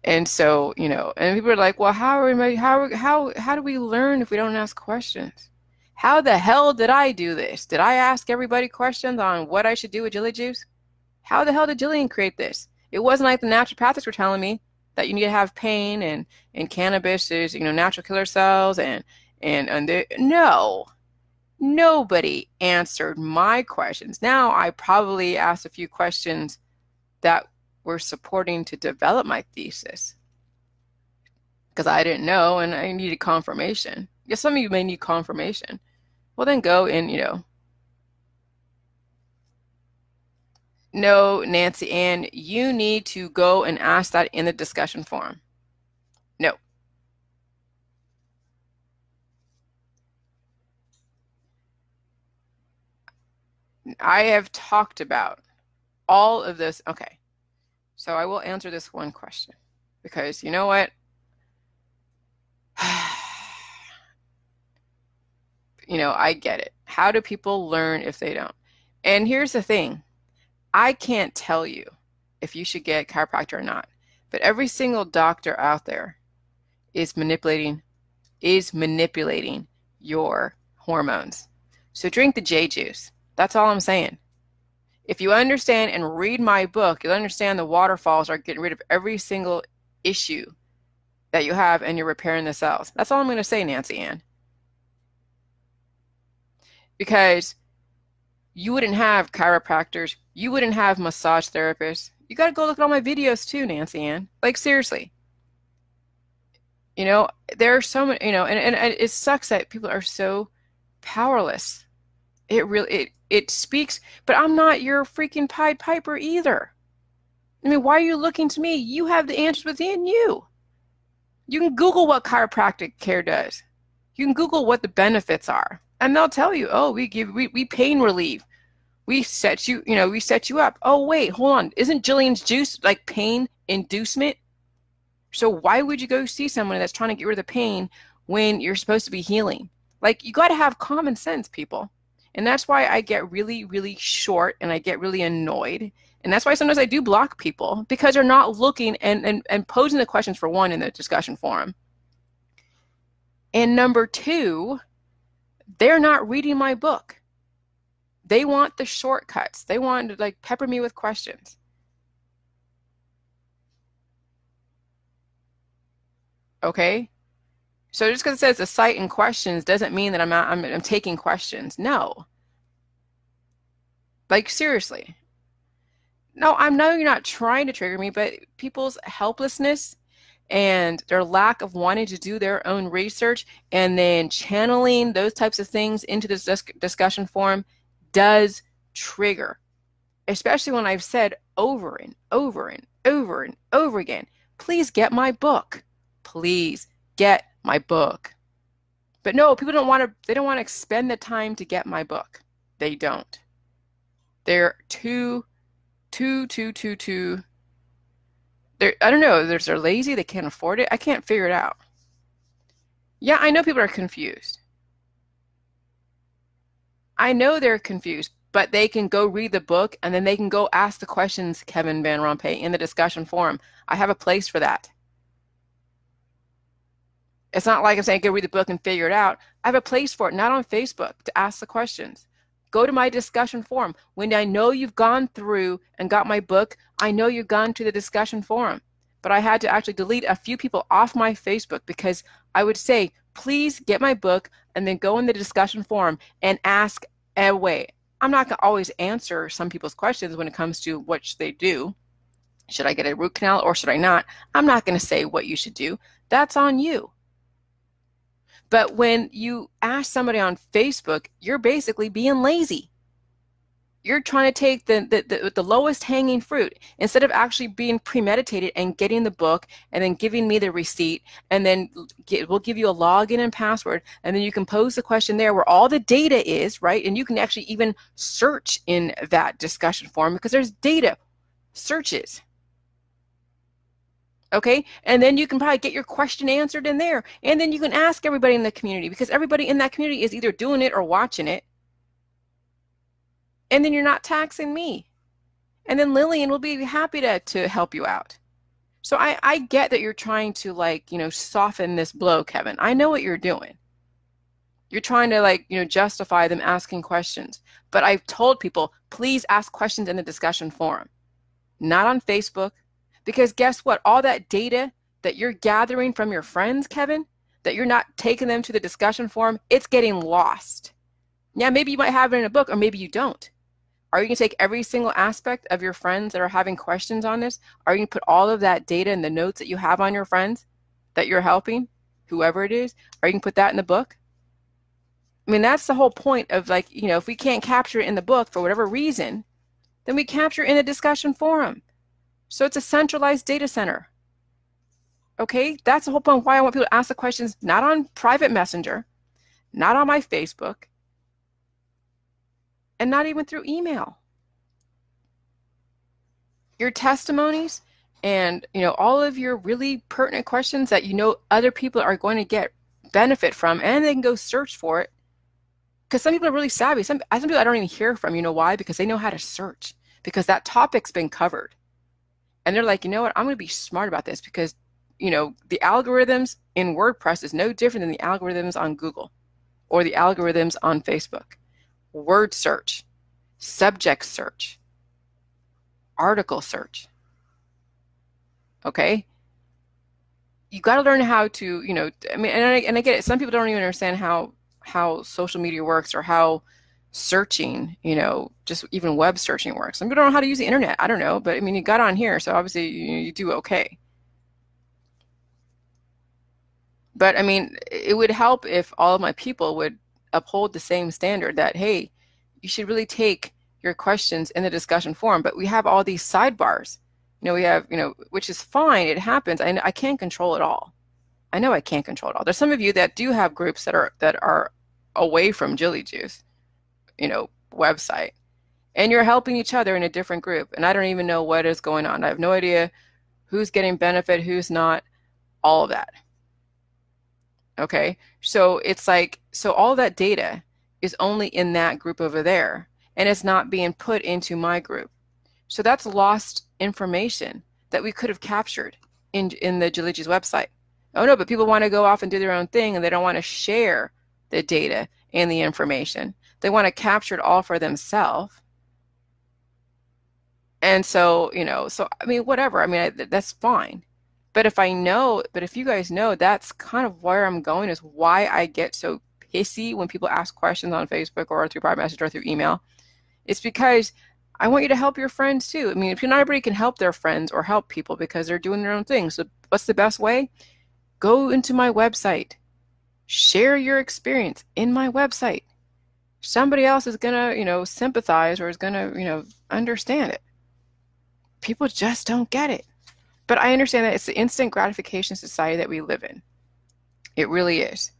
S1: And so, and people are like, well, how do we learn if we don't ask questions? How the hell did I do this? Did I ask everybody questions on what I should do with jelly juice? How the hell did Jillian create this? It wasn't like the naturopathics were telling me that you need to have pain and cannabis is, natural killer cells no, nobody answered my questions. Now I probably asked a few questions that were supporting to develop my thesis because I didn't know and I needed confirmation. Yes, some of you may need confirmation. Well, then go and, No, Nancy Ann, you need to go and ask that in the discussion forum. No. I have talked about all of this. Okay. So I will answer this one question because you know what? I get it. How do people learn if they don't? And here's the thing. I can't tell you if you should get chiropractor or not, but every single doctor out there is manipulating your hormones. So drink the J juice. That's all I'm saying. If you understand and read my book, you'll understand the waterfalls are getting rid of every single issue that you have and you're repairing the cells. That's all I'm going to say, Nancy Ann. Because you wouldn't have chiropractors. You wouldn't have massage therapists. You got to go look at all my videos too, Nancy Ann. Like, seriously. There are so many, and it sucks that people are so powerless. It speaks, but I'm not your freaking Pied Piper either. I mean, why are you looking to me? You have the answers within you. You can Google what chiropractic care does. You can Google what the benefits are. And they'll tell you, oh, we pain relief. We set you up. Oh, wait, hold on. Isn't Jillian's juice like pain inducement? So why would you go see someone that's trying to get rid of the pain when you're supposed to be healing? Like, you got to have common sense, people. And that's why I get really, really short and I get really annoyed. And that's why sometimes I do block people because they're not looking and posing the questions, for one, in the discussion forum. And number two, they're not reading my book. They want the shortcuts. They want to like pepper me with questions. Okay? So just because it says the site and questions doesn't mean that I'm taking questions. No. Like, seriously. No, I know you're not trying to trigger me, but people's helplessness and their lack of wanting to do their own research and then channeling those types of things into this discussion forum does trigger, especially when I've said over and over and over and over again, please get my book. Please get my book. But no, people they don't want to expend the time to get my book. They don't. They're I don't know, they're lazy, they can't afford it. I can't figure it out. Yeah, I know people are confused. I know they're confused, but they can go read the book and then they can go ask the questions, Kevin Van Rompuy, in the discussion forum. I have a place for that. It's not like I'm saying go read the book and figure it out. I have a place for it, not on Facebook, to ask the questions. Go to my discussion forum. When I know you've gone through and got my book, I know you've gone to the discussion forum. But I had to actually delete a few people off my Facebook because I would say, please get my book and then go in the discussion forum and ask away. I'm not going to always answer some people's questions when it comes to what should they do. Should I get a root canal or should I not? I'm not going to say what you should do. That's on you. But when you ask somebody on Facebook, you're basically being lazy. You're trying to take the lowest hanging fruit instead of actually being premeditated and getting the book and then giving me the receipt and then we'll give you a login and password and then you can pose the question there where all the data is, right? And you can actually even search in that discussion forum because there's data searches. Okay, and then you can probably get your question answered in there. And then you can ask everybody in the community because everybody in that community is either doing it or watching it. And then you're not taxing me. And then Lillian will be happy to help you out. So I get that you're trying to soften this blow, Kevin. I know what you're doing. You're trying to justify them asking questions. But I've told people, please ask questions in the discussion forum, not on Facebook. Because guess what? All that data that you're gathering from your friends, Kevin, that you're not taking them to the discussion forum, it's getting lost. Yeah, maybe you might have it in a book or maybe you don't. Are you going to take every single aspect of your friends that are having questions on this? Are you going to put all of that data in the notes that you have on your friends that you're helping, whoever it is? Are you going to put that in the book? I mean, that's the whole point of if we can't capture it in the book for whatever reason, then we capture it in a discussion forum. So it's a centralized data center. Okay, that's the whole point why I want people to ask the questions, not on private messenger, not on my Facebook, and not even through email. Your testimonies and all of your really pertinent questions that other people are going to get benefit from, and they can go search for it. Because some people are really savvy. Some people I don't even hear from. You know why? Because they know how to search. Because that topic's been covered. And they're like, you know what, I'm going to be smart about this because, the algorithms in WordPress is no different than the algorithms on Google or the algorithms on Facebook. Word search, subject search, article search. Okay? You got to learn how to, and I get it. Some people don't even understand how social media works or how searching, just even web searching works. Some people don't know how to use the internet. I don't know, but I mean, you got on here, so obviously you do okay. But I mean, it would help if all of my people would uphold the same standard that, hey, you should really take your questions in the discussion forum. But we have all these sidebars. We have, which is fine. It happens. I can't control it all. I know I can't control it all. There's some of you that do have groups that are away from Jilly Juice, website, and you're helping each other in a different group, and I don't even know what is going on. I have no idea who's getting benefit, who's not, all of that. Okay, so it's so all that data is only in that group over there, and it's not being put into my group. So that's lost information that we could have captured in the Jiliji's website. Oh no, but people want to go off and do their own thing, and they don't want to share the data and the information. They want to capture it all for themselves. And so, so, I mean, whatever. I mean, that's fine. But if you guys know, that's kind of where I'm going, is why I get so pissy when people ask questions on Facebook or through private message or through email. It's because I want you to help your friends too. I mean, if not everybody can help their friends or help people because they're doing their own thing. So what's the best way? Go into my website. Share your experience in my website. Somebody else is gonna, sympathize or is gonna, understand it. People just don't get it. But I understand that it's the instant gratification society that we live in. It really is.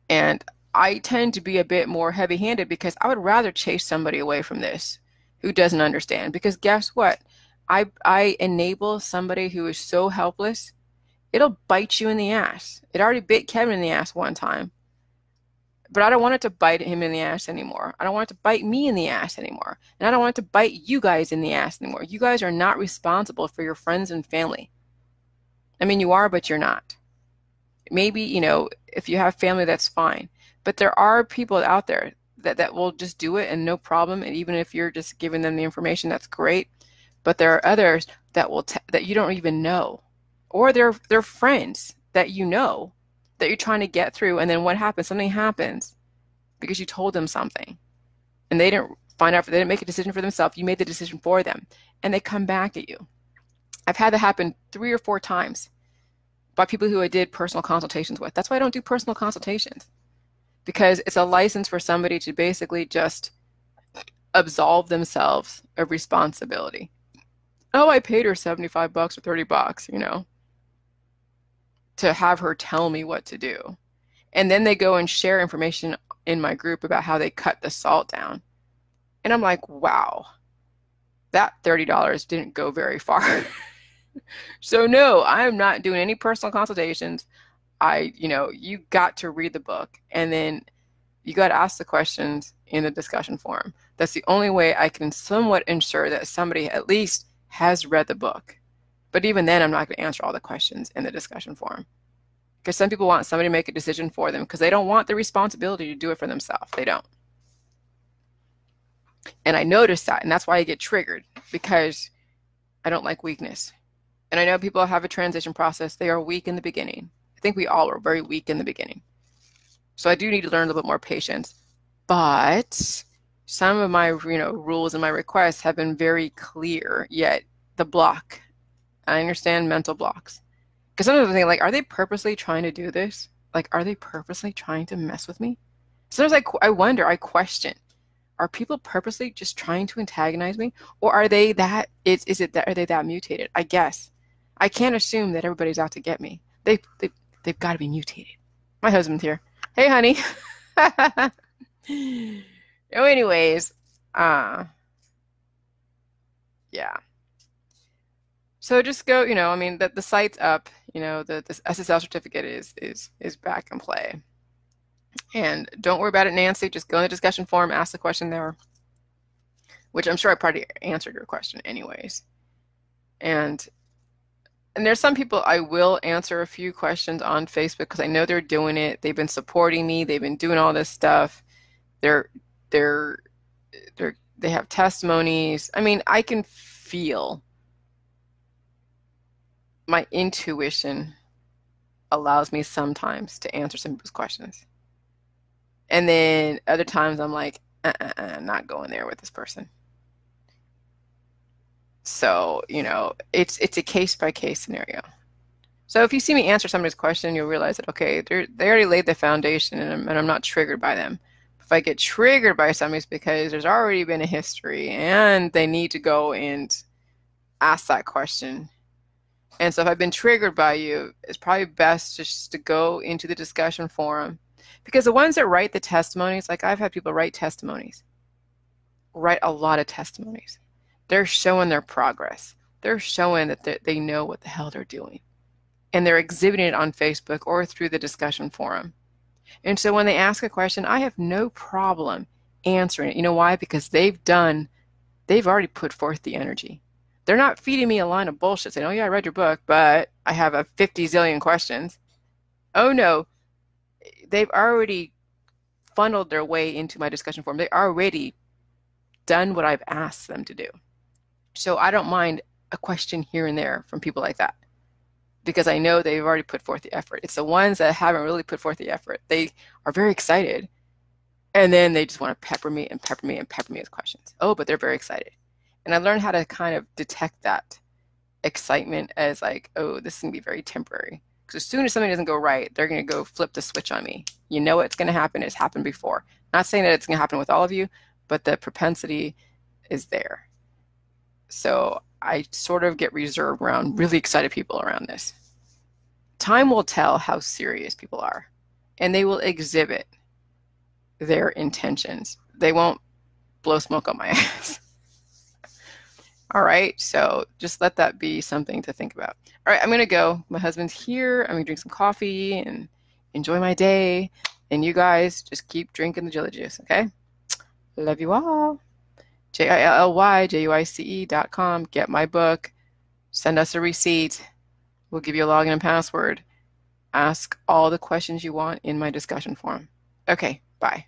S1: And I tend to be a bit more heavy-handed because I would rather chase somebody away from this who doesn't understand. Because guess what? I enable somebody who is so helpless, it'll bite you in the ass. It already bit Kevin in the ass one time. But I don't want it to bite him in the ass anymore. I don't want it to bite me in the ass anymore. And I don't want it to bite you guys in the ass anymore. You guys are not responsible for your friends and family. I mean, you are, but you're not. Maybe, if you have family, that's fine. But there are people out there that will just do it and no problem. And even if you're just giving them the information, that's great. But there are others that that you don't even know. Or they're friends that you know, that you're trying to get through, and then what happens? Something happens because you told them something, and they didn't they didn't make a decision for themselves. You made the decision for them, and they come back at you. I've had that happen 3 or 4 times by people who I did personal consultations with. That's why I don't do personal consultations, because it's a license for somebody to basically just absolve themselves of responsibility. Oh, I paid her $75 or $30, to have her tell me what to do. And then they go and share information in my group about how they cut the salt down. And I'm like, wow, that $30 didn't go very far. So no, I'm not doing any personal consultations. You got to read the book, and then you got to ask the questions in the discussion forum. That's the only way I can somewhat ensure that somebody at least has read the book. But even then, I'm not going to answer all the questions in the discussion forum, because some people want somebody to make a decision for them because they don't want the responsibility to do it for themselves. They don't. And I noticed that, and that's why I get triggered, because I don't like weakness. And I know people have a transition process. They are weak in the beginning. I think we all are very weak in the beginning. So I do need to learn a little bit more patience. But some of my, rules and my requests have been very clear, yet the block. I understand mental blocks. Because sometimes I think, like, are they purposely trying to do this? Like, are they purposely trying to mess with me? Sometimes I wonder, I question, are people purposely just trying to antagonize me? Or are they are they that mutated? I guess. I can't assume that everybody's out to get me. They've got to be mutated. My husband's here. Hey, honey. Anyways, yeah. So just go, the site's up, the SSL certificate is back in play. And don't worry about it, Nancy. Just go in the discussion forum, ask the question there, which I'm sure I probably answered your question anyways. And there's some people I will answer a few questions on Facebook because I know they're doing it. They've been supporting me. They've been doing all this stuff. They have testimonies. I mean, I can feel my intuition allows me sometimes to answer some people's questions. And then other times I'm like, not going there with this person. So, it's a case-by-case scenario. So if you see me answer somebody's question, you'll realize that, okay, they already laid the foundation, and I'm not triggered by them. If I get triggered by somebody, it's because there's already been a history, and they need to go and ask that question. And so if I've been triggered by you, it's probably best just to go into the discussion forum. Because the ones that write the testimonies, like I've had people write testimonies, write a lot of testimonies. They're showing their progress. They're showing that they know what the hell they're doing. And they're exhibiting it on Facebook or through the discussion forum. And so when they ask a question, I have no problem answering it. You know why? Because they've already put forth the energy. They're not feeding me a line of bullshit saying, oh yeah, I read your book, but I have a 50 zillion questions. Oh no, they've already funneled their way into my discussion forum. They already done what I've asked them to do. So I don't mind a question here and there from people like that, because I know they've already put forth the effort. It's the ones that haven't really put forth the effort. They are very excited, and then they just want to pepper me and pepper me and pepper me with questions. Oh, but they're very excited. And I learned how to kind of detect that excitement as like, oh, this is going to be very temporary. Because as soon as something doesn't go right, they're going to go flip the switch on me. You know it's going to happen. It's happened before. Not saying that it's going to happen with all of you, but the propensity is there. So I sort of get reserved around really excited people around this. Time will tell how serious people are, and they will exhibit their intentions. They won't blow smoke on my ass. All right, so just let that be something to think about. All right, I'm gonna go. My husband's here. I'm gonna drink some coffee and enjoy my day. And you guys just keep drinking the jelly juice, okay? Love you all. JILLYJUICE.com. Get my book. Send us a receipt. We'll give you a login and password. Ask all the questions you want in my discussion forum. Okay, bye.